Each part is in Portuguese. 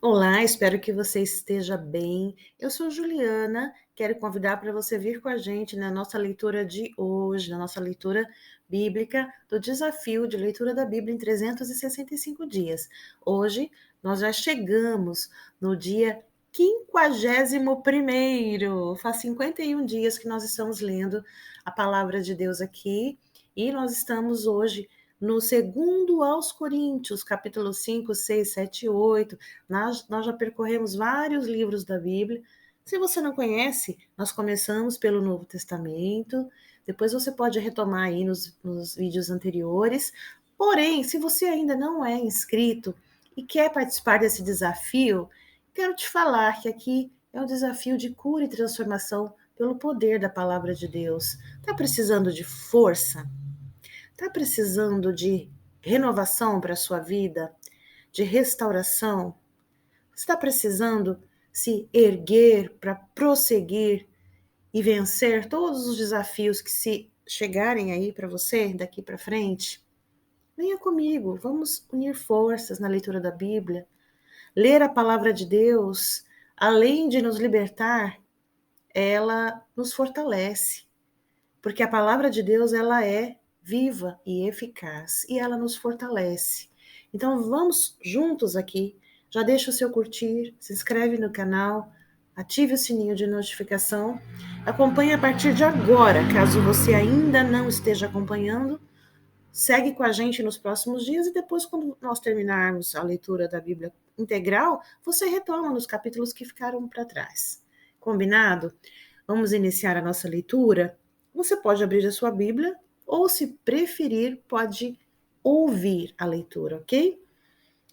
Olá, espero que você esteja bem. Eu sou Juliana, quero convidar para você vir com a gente na nossa leitura de hoje, na nossa leitura bíblica do desafio de leitura da Bíblia em 365 dias. Hoje nós já chegamos no dia 51º. Faz 51 dias que nós estamos lendo a palavra de Deus aqui e nós estamos hoje no segundo aos Coríntios, capítulo 5, 6, 7 e 8. Nós já percorremos vários livros da Bíblia. Se você não conhece, nós começamos pelo Novo Testamento, depois você pode retomar aí nos vídeos anteriores. Porém, se você ainda não é inscrito e quer participar desse desafio, quero te falar que aqui é um desafio de cura e transformação pelo poder da palavra de Deus. Está precisando de força? Está precisando de renovação para a sua vida? De restauração? Está precisando se erguer para prosseguir e vencer todos os desafios que se chegarem aí para você daqui para frente? Venha comigo, vamos unir forças na leitura da Bíblia. Ler a palavra de Deus, além de nos libertar, ela nos fortalece, porque a palavra de Deus ela é viva e eficaz e ela nos fortalece. Então vamos juntos aqui. Já deixa o seu curtir, se inscreve no canal, ative o sininho de notificação. Acompanhe a partir de agora, caso você ainda não esteja acompanhando. Segue com a gente nos próximos dias e depois, quando nós terminarmos a leitura da Bíblia integral, você retoma nos capítulos que ficaram para trás. Combinado? Vamos iniciar a nossa leitura? Você pode abrir a sua Bíblia ou, se preferir, pode ouvir a leitura, ok?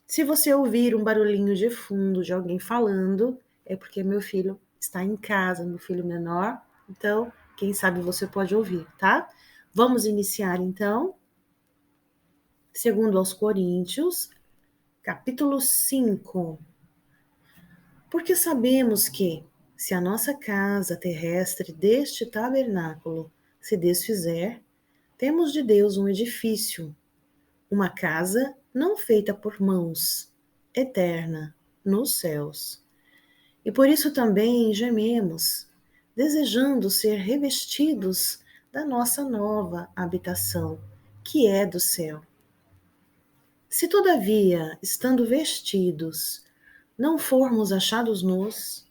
Se você ouvir um barulhinho de fundo de alguém falando, é porque meu filho está em casa, meu filho menor. Então, quem sabe você pode ouvir, tá? Vamos iniciar então. Segundo aos Coríntios, capítulo 5. Porque sabemos que, se a nossa casa terrestre deste tabernáculo se desfizer, temos de Deus um edifício, uma casa não feita por mãos, eterna, nos céus. E por isso também gememos, desejando ser revestidos da nossa nova habitação, que é do céu. Se todavia, estando vestidos, não formos achados nus,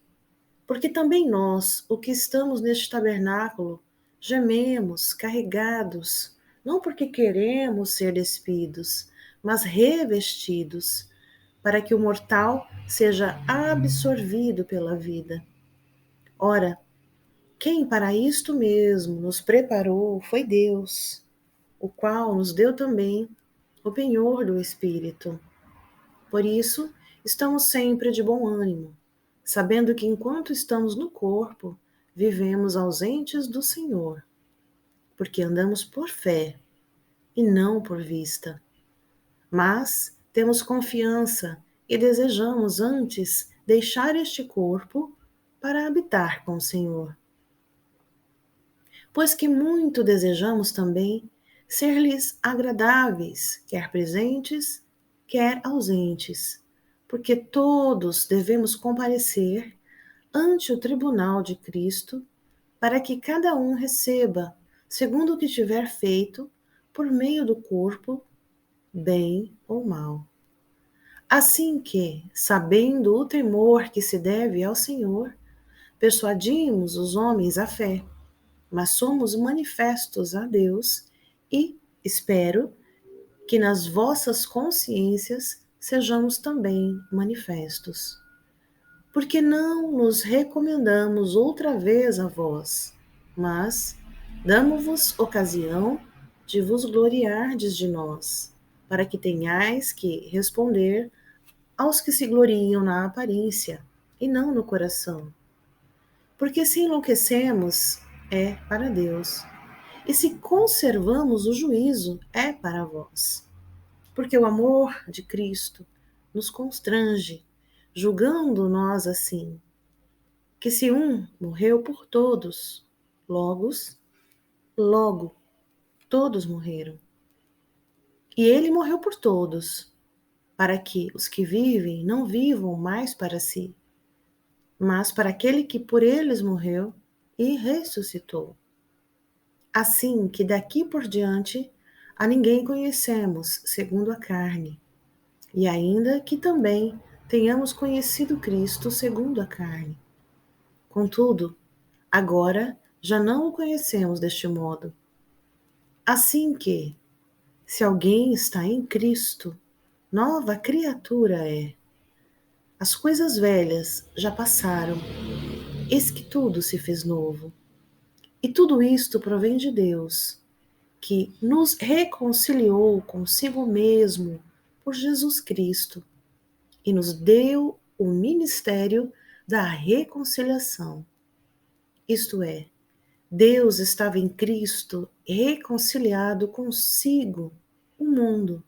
porque também nós, o que estamos neste tabernáculo, gememos, carregados, não porque queremos ser despidos, mas revestidos, para que o mortal seja absorvido pela vida. Ora, quem para isto mesmo nos preparou foi Deus, o qual nos deu também o penhor do Espírito. Por isso, estamos sempre de bom ânimo, sabendo que enquanto estamos no corpo, vivemos ausentes do Senhor, porque andamos por fé e não por vista. Mas temos confiança e desejamos antes deixar este corpo para habitar com o Senhor. Pois que muito desejamos também ser-lhes agradáveis, quer presentes, quer ausentes, porque todos devemos comparecer ante o tribunal de Cristo, para que cada um receba, segundo o que tiver feito, por meio do corpo, bem ou mal. Assim que, sabendo o temor que se deve ao Senhor, persuadimos os homens à fé, mas somos manifestos a Deus e espero que nas vossas consciências sejamos também manifestos. Porque não nos recomendamos outra vez a vós, mas damos-vos ocasião de vos gloriardes de nós, para que tenhais que responder aos que se gloriam na aparência e não no coração. Porque se enlouquecemos, é para Deus, e se conservamos o juízo, é para vós. Porque o amor de Cristo nos constrange, julgando nós assim, que se um morreu por todos, logo todos morreram. E ele morreu por todos, para que os que vivem não vivam mais para si, mas para aquele que por eles morreu e ressuscitou. Assim que daqui por diante a ninguém conhecemos segundo a carne, e ainda que também tenhamos conhecido Cristo segundo a carne. Contudo, agora já não o conhecemos deste modo. Assim que, se alguém está em Cristo, nova criatura é. As coisas velhas já passaram, eis que tudo se fez novo. E tudo isto provém de Deus, que nos reconciliou consigo mesmo por Jesus Cristo e nos deu o ministério da reconciliação. Isto é, Deus estava em Cristo reconciliado consigo o mundo,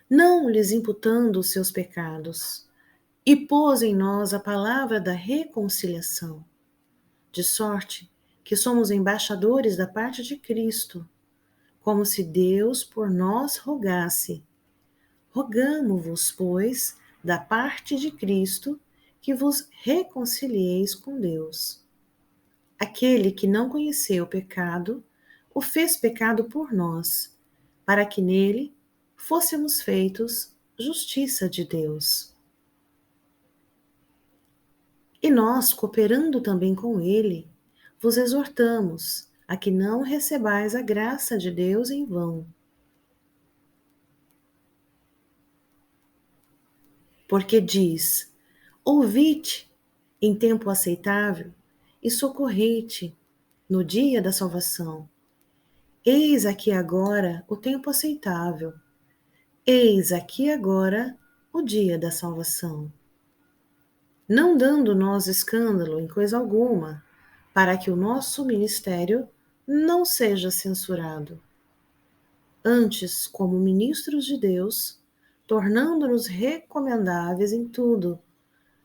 não lhes imputando os seus pecados, e pôs em nós a palavra da reconciliação, de sorte que somos embaixadores da parte de Cristo, como se Deus por nós rogasse. Rogamo-vos, pois, da parte de Cristo, que vos reconcilieis com Deus. Aquele que não conheceu o pecado, o fez pecado por nós, para que nele fôssemos feitos justiça de Deus. E nós, cooperando também com ele, vos exortamos a que não recebais a graça de Deus em vão. Porque diz: Ouvi-te em tempo aceitável e socorri-te no dia da salvação. Eis aqui agora o tempo aceitável. Eis aqui agora o dia da salvação. Não dando nós escândalo em coisa alguma, para que o nosso ministério não seja censurado. Antes, como ministros de Deus, tornando-nos recomendáveis em tudo,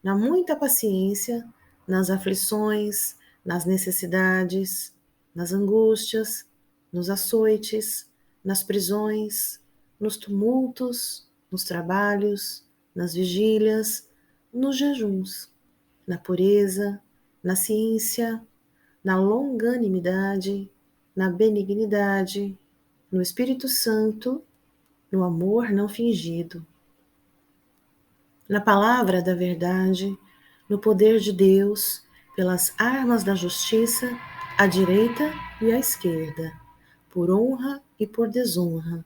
na muita paciência, nas aflições, nas necessidades, nas angústias, nos açoites, nas prisões, nos tumultos, nos trabalhos, nas vigílias, nos jejuns, na pureza, na ciência, na longanimidade, na benignidade, no Espírito Santo, no amor não fingido, na palavra da verdade, no poder de Deus, pelas armas da justiça, à direita e à esquerda, por honra e por desonra,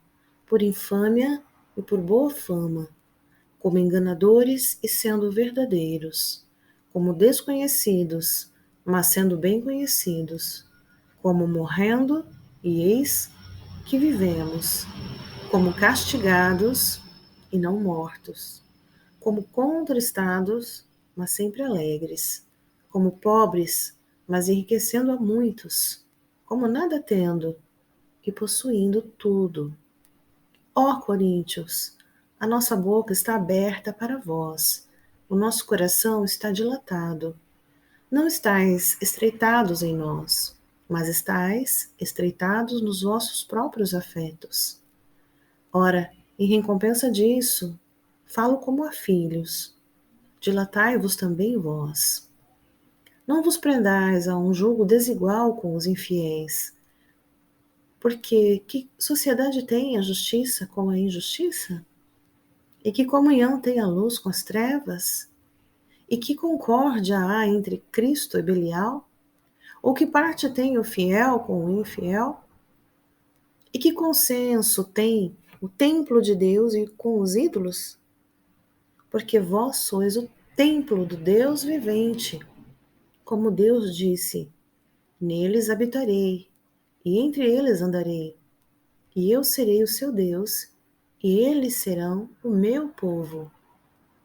por infâmia e por boa fama, como enganadores e sendo verdadeiros, como desconhecidos, mas sendo bem conhecidos, como morrendo e eis que vivemos, como castigados e não mortos, como contristados, mas sempre alegres, como pobres, mas enriquecendo a muitos, como nada tendo e possuindo tudo. Ó Coríntios, a nossa boca está aberta para vós, o nosso coração está dilatado. Não estáis estreitados em nós, mas estáis estreitados nos vossos próprios afetos. Ora, em recompensa disso, falo como a filhos. Dilatai-vos também vós. Não vos prendais a um julgo desigual com os infiéis, porque que sociedade tem a justiça com a injustiça? E que comunhão tem a luz com as trevas? E que concórdia há entre Cristo e Belial? Ou que parte tem o fiel com o infiel? E que consenso tem o templo de Deus e com os ídolos? Porque vós sois o templo do Deus vivente. Como Deus disse: neles habitarei, e entre eles andarei, e eu serei o seu Deus, e eles serão o meu povo.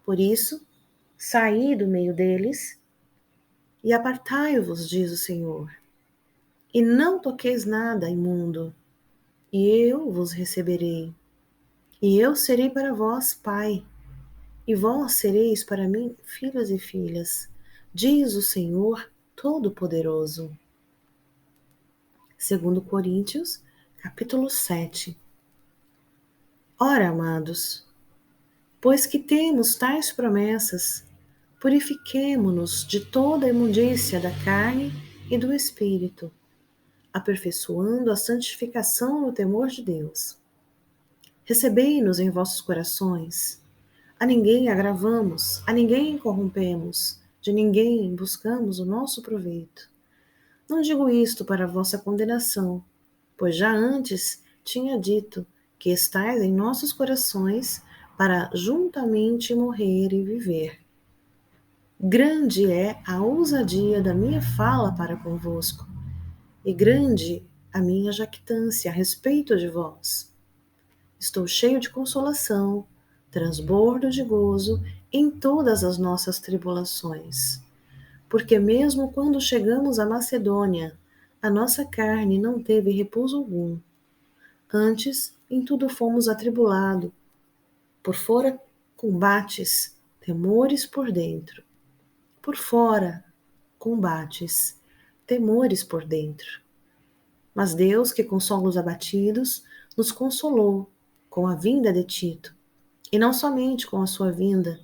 Por isso, saí do meio deles e apartai-vos, diz o Senhor, e não toqueis nada imundo, e eu vos receberei, e eu serei para vós pai, e vós sereis para mim filhos e filhas, diz o Senhor Todo-Poderoso. Segundo Coríntios, capítulo 7. Ora, amados, pois que temos tais promessas, purifiquemo-nos de toda a imundícia da carne e do espírito, aperfeiçoando a santificação no temor de Deus. Recebei-nos em vossos corações. A ninguém agravamos, a ninguém corrompemos, de ninguém buscamos o nosso proveito. Não digo isto para vossa condenação, pois já antes tinha dito que estais em nossos corações para juntamente morrer e viver. Grande é a ousadia da minha fala para convosco, e grande a minha jactância a respeito de vós. Estou cheio de consolação, transbordo de gozo em todas as nossas tribulações. Porque mesmo quando chegamos à Macedônia, a nossa carne não teve repouso algum. Antes, em tudo fomos atribulados, por fora combates, temores por dentro. Por fora combates, temores por dentro. Mas Deus, que consola os abatidos, nos consolou com a vinda de Tito, e não somente com a sua vinda,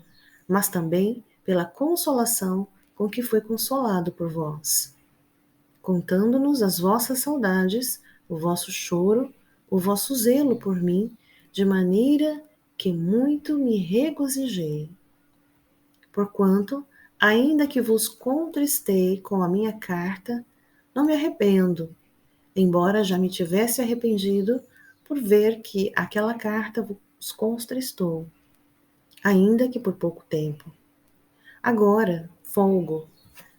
mas também pela consolação com que foi consolado por vós, contando-nos as vossas saudades, o vosso choro, o vosso zelo por mim, de maneira que muito me regozijei. Porquanto, ainda que vos contristei com a minha carta, não me arrependo, embora já me tivesse arrependido por ver que aquela carta vos contristou, ainda que por pouco tempo. Agora, folgo,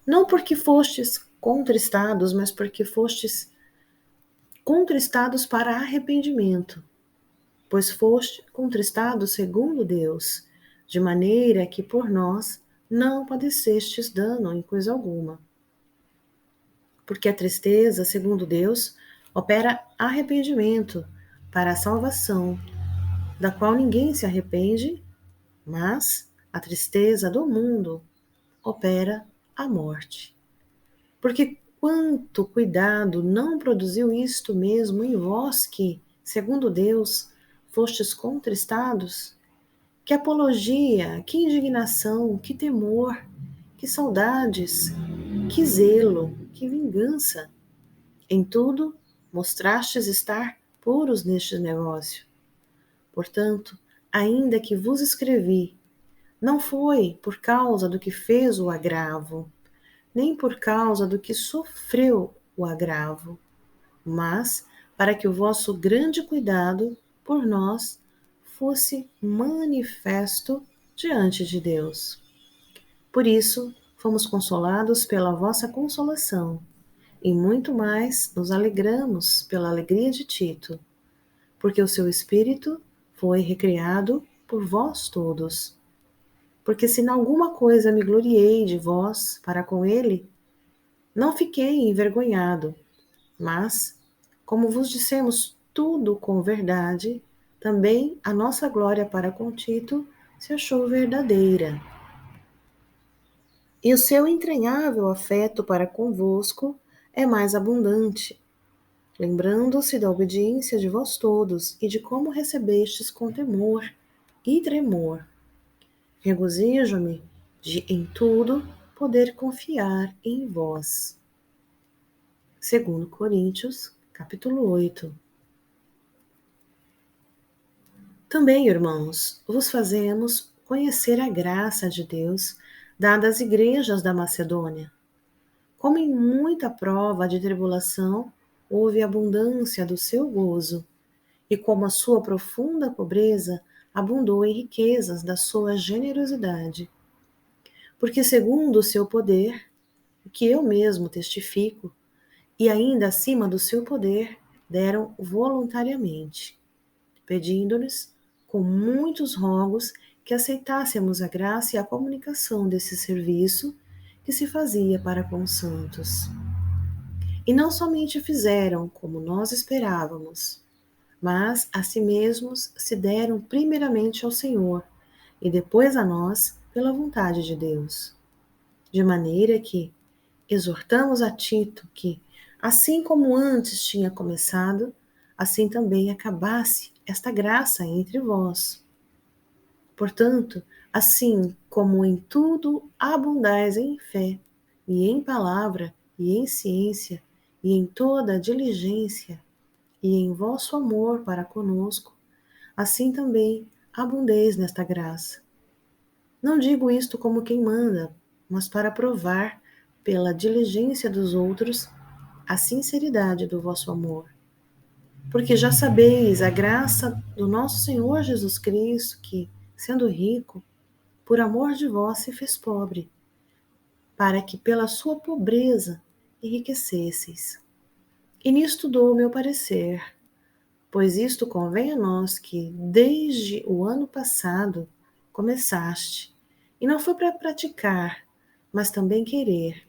não porque fostes contristados, mas porque fostes contristados para arrependimento, pois foste contristado segundo Deus, de maneira que por nós não padecestes dano em coisa alguma. Porque a tristeza, segundo Deus, opera arrependimento para a salvação, da qual ninguém se arrepende, mas a tristeza do mundo opera a morte. Porque quanto cuidado não produziu isto mesmo em vós que, segundo Deus, fostes contristados? Que apologia, que indignação, que temor, que saudades, que zelo, que vingança. Em tudo mostrastes estar puros neste negócio. Portanto, ainda que vos escrevi, não foi por causa do que fez o agravo, nem por causa do que sofreu o agravo, mas para que o vosso grande cuidado por nós fosse manifesto diante de Deus. Por isso, fomos consolados pela vossa consolação, e muito mais nos alegramos pela alegria de Tito, porque o seu espírito foi recriado por vós todos. Porque se em alguma coisa me gloriei de vós para com ele, não fiquei envergonhado, mas, como vos dissemos tudo com verdade, também a nossa glória para com Tito se achou verdadeira. E o seu entranhável afeto para convosco é mais abundante, lembrando-se da obediência de vós todos e de como recebestes com temor e tremor. Regozijo-me de, em tudo, poder confiar em vós. 2 Coríntios, capítulo 8. Também, irmãos, vos fazemos conhecer a graça de Deus dada às igrejas da Macedônia. Como em muita prova de tribulação houve abundância do seu gozo, e como a sua profunda pobreza abundou em riquezas da sua generosidade. Porque segundo o seu poder, o que eu mesmo testifico, e ainda acima do seu poder, deram voluntariamente, pedindo-nos com muitos rogos que aceitássemos a graça e a comunicação desse serviço que se fazia para com os santos. E não somente fizeram como nós esperávamos, mas a si mesmos se deram primeiramente ao Senhor e depois a nós pela vontade de Deus. De maneira que exortamos a Tito que, assim como antes tinha começado, assim também acabasse esta graça entre vós. Portanto, assim como em tudo abundais em fé, e em palavra, e em ciência, e em toda diligência, e em vosso amor para conosco, assim também abundeis nesta graça. Não digo isto como quem manda, mas para provar, pela diligência dos outros, a sinceridade do vosso amor. Porque já sabeis a graça do nosso Senhor Jesus Cristo, que, sendo rico, por amor de vós se fez pobre, para que pela sua pobreza enriquecesseis. E nisto dou o meu parecer, pois isto convém a nós que, desde o ano passado, começaste, e não foi para praticar, mas também querer.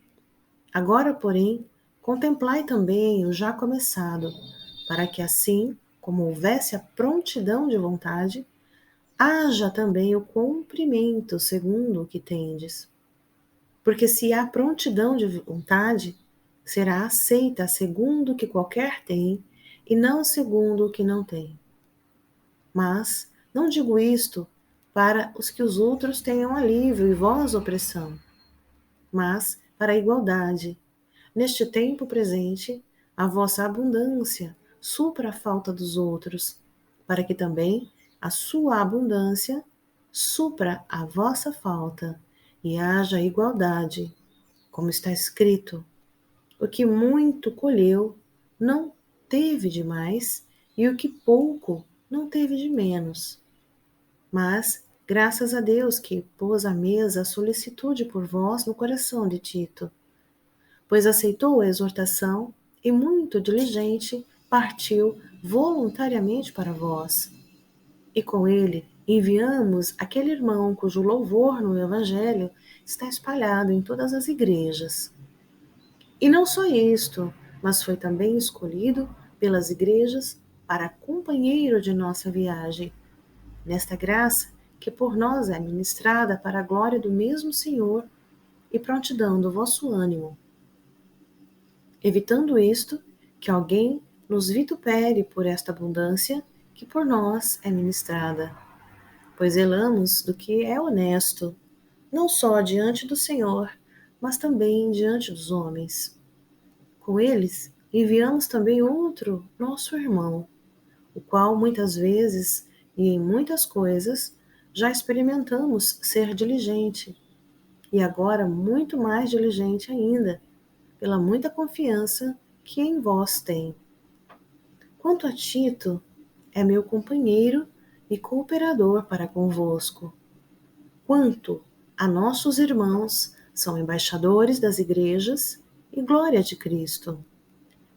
Agora, porém, contemplai também o já começado, para que assim, como houvesse a prontidão de vontade, haja também o cumprimento segundo o que tendes. Porque se há prontidão de vontade, será aceita segundo o que qualquer tem, e não segundo o que não tem. Mas não digo isto para os que os outros tenham alívio e vós opressão, mas para a igualdade. Neste tempo presente, a vossa abundância supra a falta dos outros, para que também a sua abundância supra a vossa falta, e haja igualdade, como está escrito: o que muito colheu não teve de mais, e o que pouco não teve de menos. Mas, graças a Deus que pôs à mesa a solicitude por vós no coração de Tito, pois aceitou a exortação e, muito diligente, partiu voluntariamente para vós. E com ele enviamos aquele irmão cujo louvor no Evangelho está espalhado em todas as igrejas. E não só isto, mas foi também escolhido pelas igrejas para companheiro de nossa viagem, nesta graça que por nós é ministrada para a glória do mesmo Senhor e prontidão do vosso ânimo. Evitando isto, que alguém nos vitupere por esta abundância que por nós é ministrada, pois zelamos do que é honesto, não só diante do Senhor, mas também diante dos homens. Com eles, enviamos também outro, nosso irmão, o qual muitas vezes e em muitas coisas já experimentamos ser diligente, e agora muito mais diligente ainda, pela muita confiança que em vós tem. Quanto a Tito, é meu companheiro e cooperador para convosco. Quanto a nossos irmãos, são embaixadores das igrejas e glória de Cristo.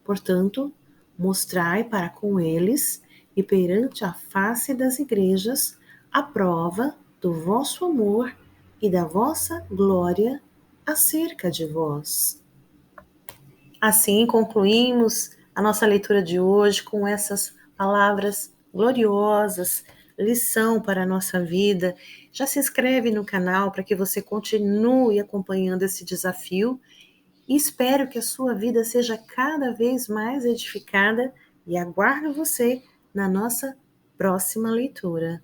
Portanto, mostrai para com eles e perante a face das igrejas a prova do vosso amor e da vossa glória acerca de vós. Assim concluímos a nossa leitura de hoje com essas palavras gloriosas, lição para a nossa vida. Já se inscreve no canal para que você continue acompanhando esse desafio e espero que a sua vida seja cada vez mais edificada e aguardo você na nossa próxima leitura.